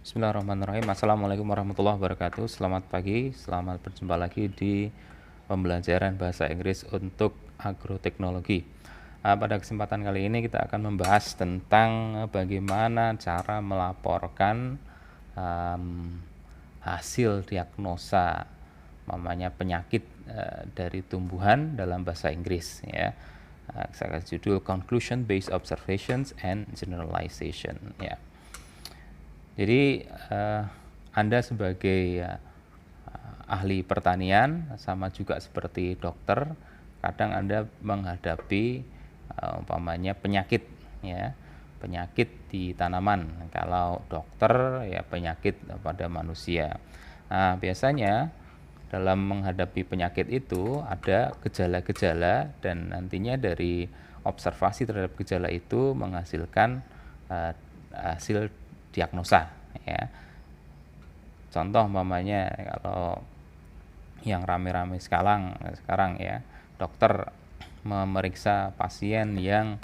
Bismillahirrahmanirrahim. Assalamualaikum warahmatullahi wabarakatuh. Selamat pagi, selamat berjumpa lagi di pembelajaran bahasa Inggris untuk agroteknologi. Pada kesempatan kali ini kita akan membahas tentang bagaimana cara melaporkan hasil diagnosa penyakit dari tumbuhan dalam bahasa Inggris, ya. Saya kasih judul Conclusion Based Observations and Generalization, ya. Jadi Anda sebagai ahli pertanian sama juga seperti dokter, kadang Anda menghadapi penyakit, ya, penyakit di tanaman. Kalau dokter ya penyakit pada manusia. Nah, biasanya dalam menghadapi penyakit itu ada gejala-gejala dan nantinya dari observasi terhadap gejala itu menghasilkan hasil diagnosa, ya. Contoh kalau yang rame-rame sekarang, ya, dokter memeriksa pasien yang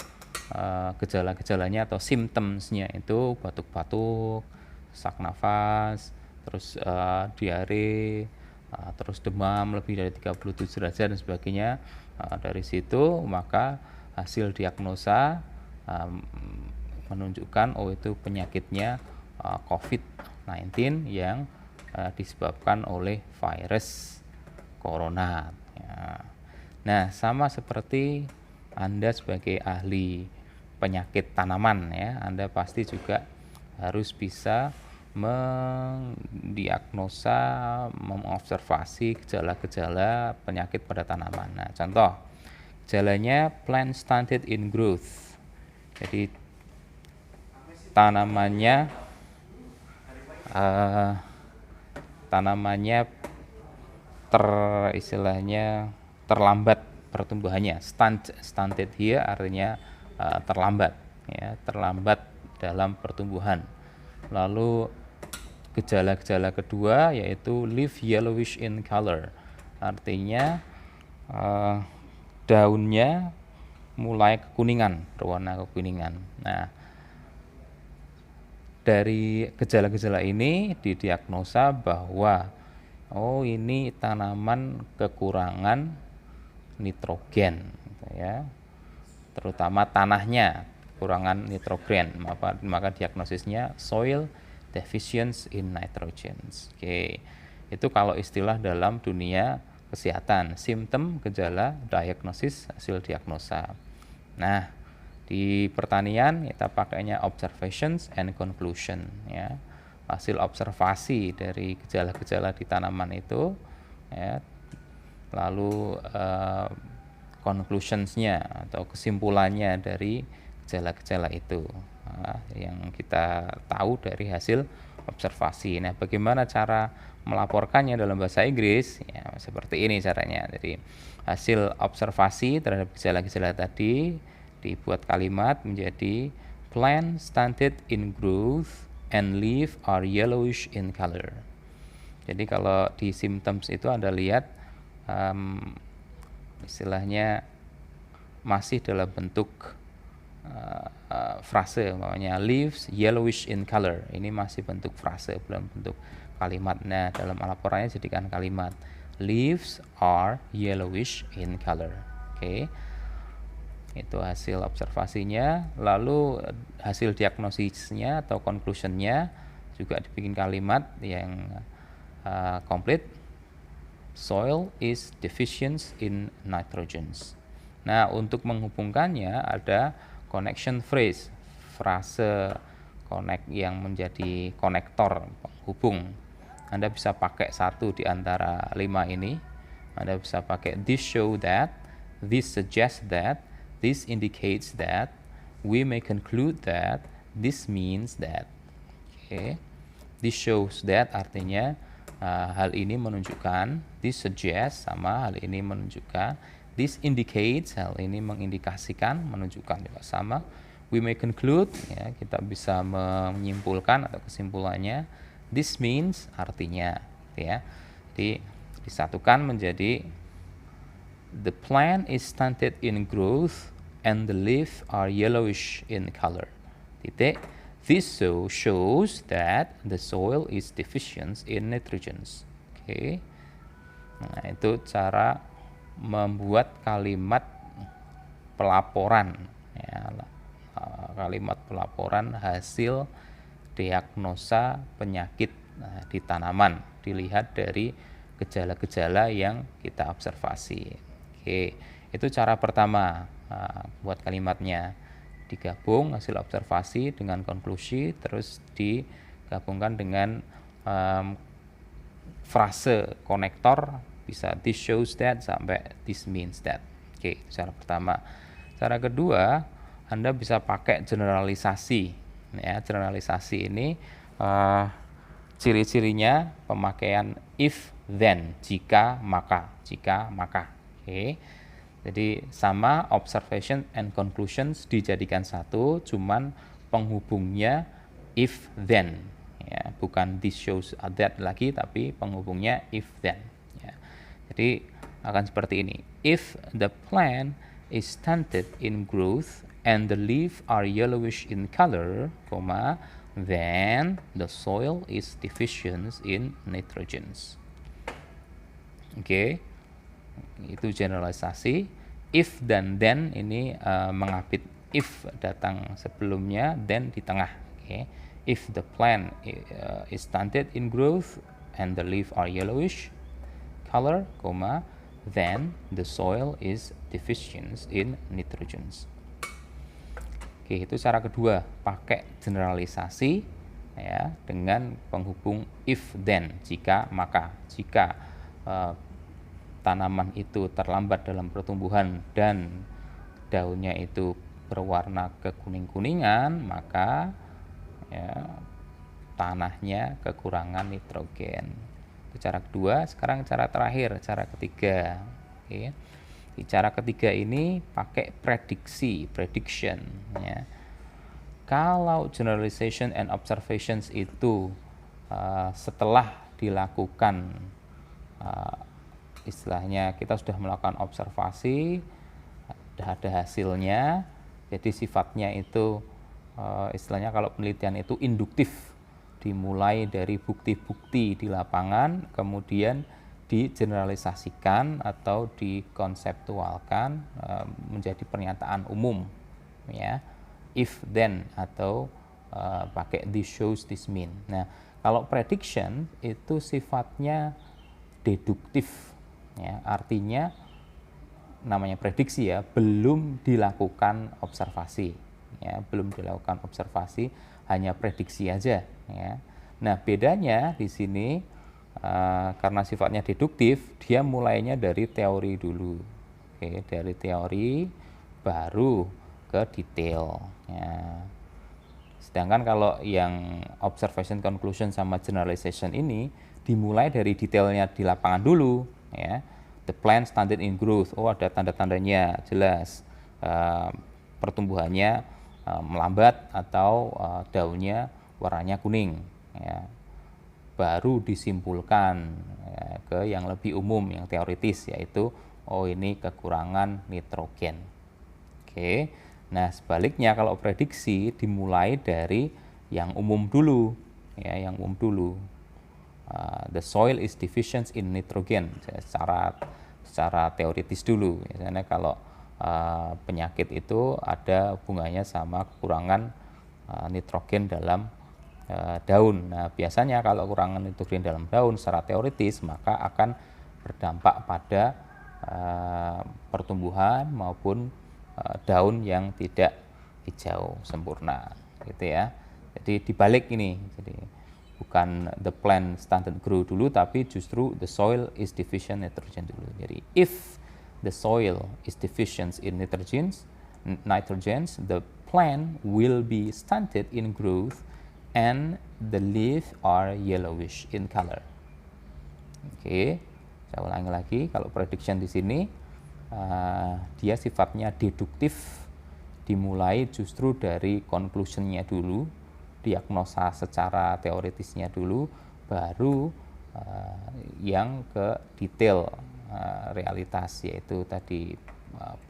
gejala-gejalanya atau symptomsnya itu batuk-batuk, sesak nafas, terus diare, terus demam lebih dari 37 derajat dan sebagainya. Dari situ maka hasil diagnosa menunjukkan itu penyakitnya COVID-19 yang disebabkan oleh virus corona, ya. Nah, sama seperti Anda sebagai ahli penyakit tanaman, ya, Anda pasti juga harus bisa mendiagnosa, mengobservasi gejala-gejala penyakit pada tanaman. Nah, contoh gejalanya plant stunted in growth. Jadi tanamannya terlambat pertumbuhannya. Stunted here artinya terlambat, ya, terlambat dalam pertumbuhan. Lalu gejala-gejala kedua yaitu leaf yellowish in color, artinya daunnya mulai kekuningan, berwarna kekuningan. Nah, dari gejala-gejala ini didiagnosa bahwa ini tanaman kekurangan nitrogen, ya, terutama tanahnya kekurangan nitrogen, maka diagnosisnya soil deficiency in nitrogen. Oke. Itu kalau istilah dalam dunia kesehatan, simptom, gejala, diagnosis, hasil diagnosa. Nah, di pertanian kita pakainya observations and conclusion, ya. Hasil observasi dari gejala-gejala di tanaman itu, ya. Lalu conclusionsnya atau kesimpulannya dari gejala-gejala itu, yang kita tahu dari hasil observasi. Nah, bagaimana cara melaporkannya dalam bahasa Inggris? Ya, seperti ini caranya. Jadi hasil observasi terhadap gejala-gejala tadi dibuat kalimat menjadi plant stunted in growth and leaf are yellowish in color. Jadi kalau di symptoms itu Anda lihat istilahnya masih dalam bentuk frase, namanya leaves yellowish in color. Ini masih bentuk frase, belum bentuk kalimat. Nah, dalam laporannya jadikan kalimat leaves are yellowish in color. Oke. Itu hasil observasinya. Lalu hasil diagnosisnya atau conclusionnya juga dibikin kalimat yang komplit. Soil is deficient in nitrogen. Nah, untuk menghubungkannya ada connection phrase, frase connect yang menjadi konektor penghubung. Anda bisa pakai satu di antara 5 ini. Anda bisa pakai this show that, this suggest that, this indicates that, we may conclude that, this means that. Oke. This shows that artinya hal ini menunjukkan, this suggests sama hal ini menunjukkan, this indicates hal ini mengindikasikan, menunjukkan juga sama. We may conclude, ya, kita bisa menyimpulkan atau kesimpulannya. This means artinya, ya. Jadi disatukan menjadi the plant is stunted in growth and the leaf are yellowish in color. Titik. This shows that the soil is deficient in nitrogen. Oke. Nah, itu cara membuat kalimat pelaporan ya, kalimat pelaporan hasil diagnosa penyakit di tanaman, dilihat dari gejala-gejala yang kita observasi. Oke, itu cara pertama buat kalimatnya. Digabung hasil observasi dengan konklusi, terus digabungkan dengan frase konektor, bisa this shows that sampai this means that. Oke, itu cara pertama. Cara kedua, Anda bisa pakai generalisasi. Ya, generalisasi ini ciri-cirinya pemakaian if then, jika maka, jika maka. Oke. Jadi sama observation and conclusions dijadikan satu, cuman penghubungnya if then, ya, bukan this shows that lagi, tapi penghubungnya if then. Ya. Jadi akan seperti ini. If the plant is stunted in growth and the leaves are yellowish in color, then the soil is deficient in nitrogen. Oke. Itu generalisasi. If dan then ini mengapit, if datang sebelumnya, then di tengah. Okay. If the plant is stunted in growth and the leaves are yellowish color, then the soil is deficient in nitrogen. Oke, itu cara kedua, pakai generalisasi ya dengan penghubung if then, jika maka. Jika tanaman itu terlambat dalam pertumbuhan dan daunnya itu berwarna kekuning-kuningan, maka ya, tanahnya kekurangan nitrogen. Itu cara kedua. Sekarang cara terakhir, cara ketiga. Oke. Di cara ketiga ini pakai prediksi, prediction. Ya. Kalau generalization and observations itu setelah dilakukan istilahnya kita sudah melakukan observasi, ada hasilnya, jadi sifatnya itu istilahnya kalau penelitian itu induktif, dimulai dari bukti-bukti di lapangan, kemudian digeneralisasikan atau dikonseptualkan menjadi pernyataan umum, ya, if then atau pakai this shows this mean. Nah, kalau prediction itu sifatnya deduktif. Ya, artinya namanya prediksi ya, belum dilakukan observasi, ya, belum dilakukan observasi, hanya prediksi aja, ya. Nah, bedanya di sini karena sifatnya deduktif, dia mulainya dari teori dulu, oke, dari teori baru ke detail, ya. Sedangkan kalau yang observation, conclusion sama generalization ini dimulai dari detailnya di lapangan dulu, ya. The plant stunted in growth, oh ada tanda-tandanya jelas, pertumbuhannya melambat atau daunnya warnanya kuning, ya. Baru disimpulkan ya, ke yang lebih umum, yang teoritis, yaitu oh ini kekurangan nitrogen. Oke. Nah, sebaliknya kalau prediksi dimulai dari yang umum dulu, ya, yang umum dulu. The soil is deficient in nitrogen, secara teoritis dulu. Misalnya kalau penyakit itu ada hubungannya sama kekurangan nitrogen dalam daun. Nah, biasanya kalau kekurangan nitrogen dalam daun secara teoritis maka akan berdampak pada pertumbuhan maupun daun yang tidak hijau sempurna, gitu ya. Jadi dibalik ini, jadi bukan the plant stunted grow dulu, tapi justru the soil is deficient nitrogen dulu. Jadi if the soil is deficient in nitrogen, the plant will be stunted in growth and the leaves are yellowish in color. Oke, saya ulangi lagi. Kalau prediction di sini dia sifatnya deduktif, dimulai justru dari conclusion-nya dulu, diagnosa secara teoritisnya dulu, baru yang ke detail realitas, yaitu tadi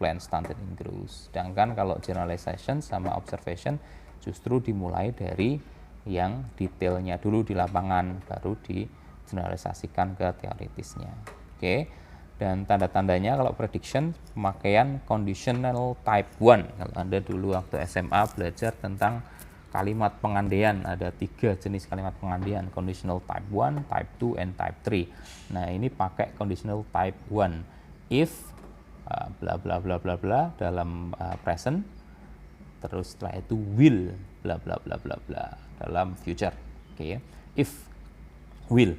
plant stunted in growth. Sedangkan kalau generalization sama observation Justru dimulai dari yang detailnya dulu di lapangan, baru digeneralisasikan ke teoritisnya. Oke. Dan tanda-tandanya kalau prediction pemakaian conditional type 1. Kalau Anda dulu waktu SMA belajar tentang kalimat pengandaian, ada 3 jenis kalimat pengandaian, conditional type 1, type 2, and type 3. Nah, ini pakai conditional type 1. If bla bla bla bla bla dalam present, terus setelah itu will bla bla bla bla bla dalam future. Oke. If will,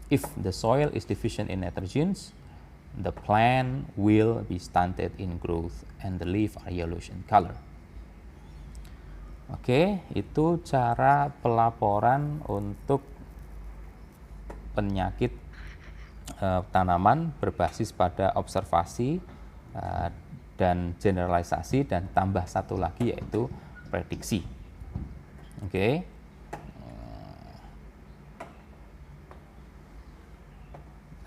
if the soil is deficient in nitrogens, the plant will be stunted in growth and the leaf are yellowish in color. Oke, itu cara pelaporan untuk penyakit tanaman berbasis pada observasi dan generalisasi, dan tambah satu lagi yaitu prediksi. Oke.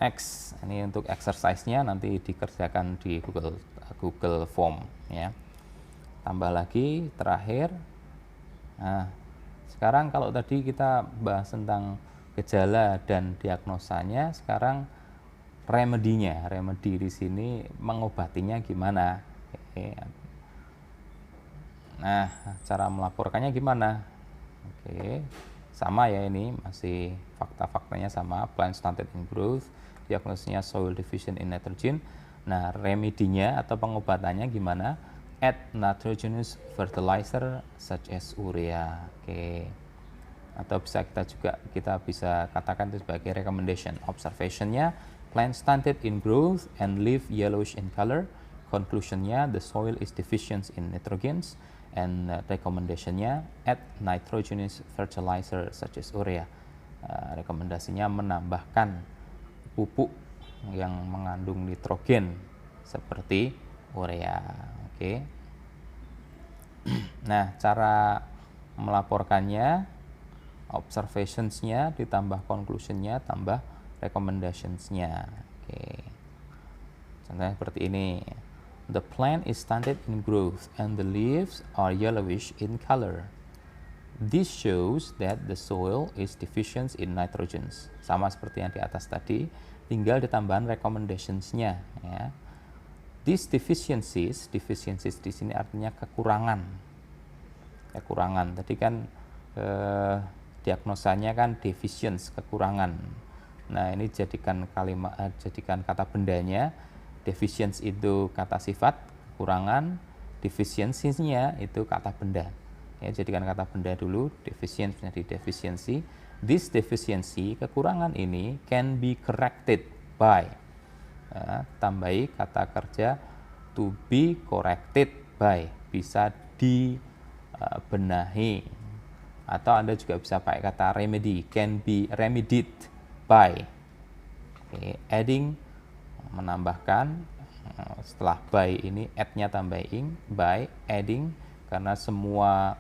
Next, ini untuk exercise-nya nanti dikerjakan di Google Form ya. Tambah lagi terakhir. Nah, sekarang kalau tadi kita bahas tentang gejala dan diagnosanya, sekarang remedinya. Remedi di sini mengobatinya gimana? Oke. Nah, cara melaporkannya gimana? Oke. Sama ya, ini masih fakta-faktanya sama, plant stunted in growth, diagnosisnya soil deficient in nitrogen. Nah, remedinya atau pengobatannya gimana? Add nitrogenous fertilizer such as urea. Oke. Atau kita bisa katakan itu sebagai recommendation. Observationnya, plant stunted in growth and leaf yellowish in color. Conclusionnya, the soil is deficient in nitrogens. And recommendationnya, add nitrogenous fertilizer such as urea. Rekomendasinya menambahkan pupuk yang mengandung nitrogen seperti urea. Oke. Nah, cara melaporkannya, observationsnya ditambah conclusionnya tambah recommendationsnya. Oke. Contohnya seperti ini. The plant is stunted in growth and the leaves are yellowish in color. This shows that the soil is deficient in nitrogens. Sama seperti yang di atas tadi, tinggal ditambahan recommendations-nya ya. These deficiencies di sini artinya kekurangan. Kekurangan. Tadi kan diagnosanya kan deficiency, kekurangan. Nah, ini jadikan kata bendanya. Deficiency itu kata sifat, kekurangan, deficiency-nya itu kata benda. Ya, jadikan kata benda dulu, deficient menjadi deficiency. This deficiency, kekurangan ini, can be corrected by. Tambahi kata kerja to be corrected by, bisa dibenahi. Atau Anda juga bisa pakai kata remedy, can be remedied by. Okay. Adding, menambahkan, setelah by ini add-nya tambahin, by, adding, karena semua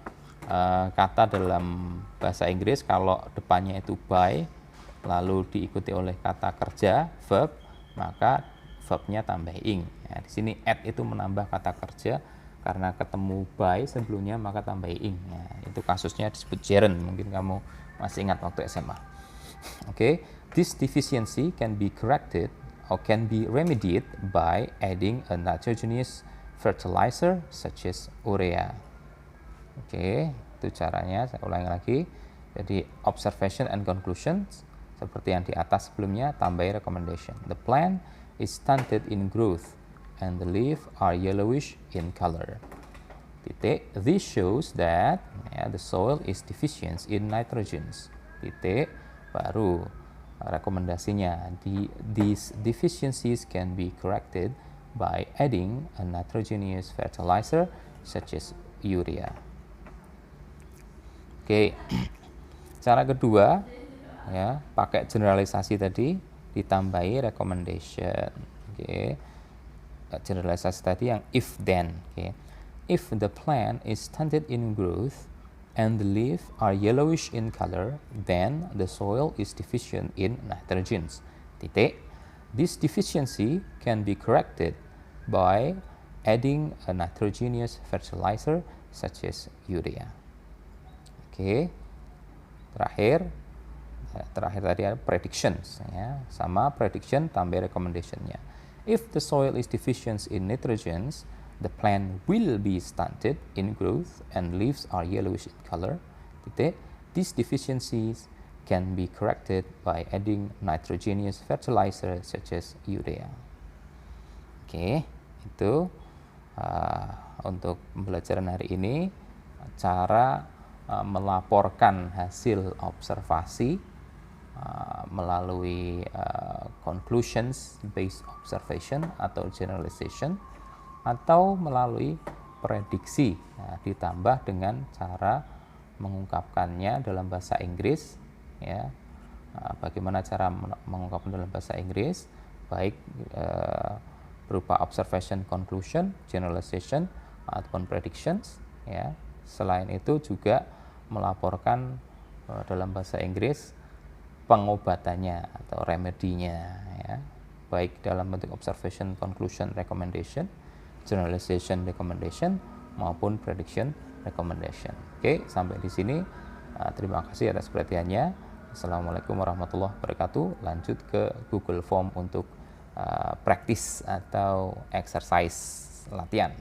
kata dalam bahasa Inggris kalau depannya itu by lalu diikuti oleh kata kerja verb, maka verbnya tambah ing. Ya, di sini add itu menambah kata kerja, karena ketemu by sebelumnya maka tambah ing. Ya, itu kasusnya disebut gerund, mungkin kamu masih ingat waktu SMA. Oke, this deficiency can be corrected or can be remedied by adding a nitrogenous fertilizer such as urea. Oke, itu caranya. Saya ulangi lagi. Jadi observation and conclusions seperti yang di atas sebelumnya, tambahi recommendation. The plant is stunted in growth and the leaf are yellowish in color. Titik. This shows that the soil is deficient in nitrogens. Titik. Baru rekomendasinya, these deficiencies can be corrected by adding a nitrogenous fertilizer such as urea. Oke. Cara kedua ya, pakai generalisasi tadi ditambahi recommendation. Oke. Generalisasi tadi yang if then. Oke. If the plant is stunted in growth and the leaves are yellowish in color, then the soil is deficient in nitrogens. Titik. This deficiency can be corrected by adding a nitrogenous fertilizer such as urea. Oke. Terakhir tadi ada predictions ya, sama prediction tambah recommendationnya. If the soil is deficient in nitrogen, the plant will be stunted in growth and leaves are yellowish in color. These deficiencies can be corrected by adding nitrogenous fertilizer such as urea. Oke, itu untuk pembelajaran hari ini cara melaporkan hasil observasi melalui conclusions based observation atau generalization, atau melalui prediksi ditambah dengan cara mengungkapkannya dalam bahasa Inggris ya. Bagaimana cara mengungkapkan dalam bahasa Inggris, baik berupa observation, conclusion, generalization ataupun predictions ya. Selain itu juga melaporkan dalam bahasa Inggris pengobatannya atau remedinya ya, baik dalam bentuk observation, conclusion, recommendation, generalization, recommendation maupun prediction, recommendation. Oke, sampai di sini. Terima kasih atas perhatiannya. Assalamualaikum warahmatullahi wabarakatuh. Lanjut ke Google Form untuk praktis atau exercise latihan.